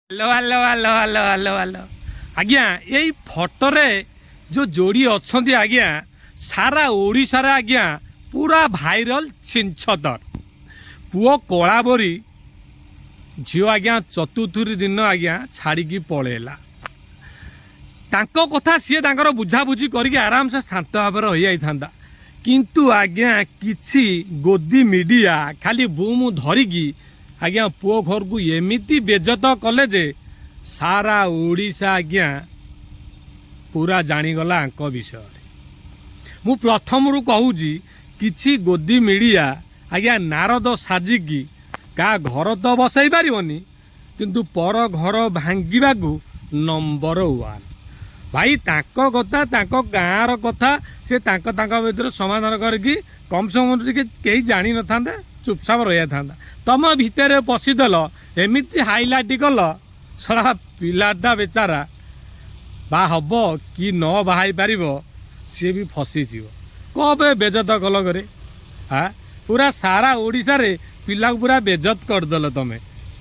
Hello hello hello hello hello hello आज्ञा यही फटोरे जो जोड़ी अच्छा आज्ञा सारा ओडिशारे आज्ञा पूरा भाइराल छिंछतर पुओ कला बोरी झील आज्ञा चतुर्थी दिन आज्ञा छाड़ी पलैला तांको कथा सी बुझाबुझी करके आराम से शांत भाव रही जाता किंतु आज्ञा किछि गोदी मीडिया खाली बूम धरिकी आज्ञा पुओ घर को एमती बेजत कले जे सारा ओडिशा आज्ञा पूरा जानीगला आंक विषय मु प्रथम रू कहूँ किछि गोदी मीडिया आज्ञा नारद साजिकी का घर तो बसई पारिबनी किंतु पर घर भांगा नंबर 1 भाई तांको कथा तांको गाँर कथा से तांको भीतर समाधान करके कम से कम कहीं जानी न था चुपचाप रही था तुम भितर पशिदेल एमती हाइलाइट कल सड़ा पिलाटा बेचारा बा हम कि न बाहाई पार सी भी फसीज कब बेजत कल करे हाँ पूरा सारा ओडिशा रे पिला पूरा बेजत करदेल तुम्हें।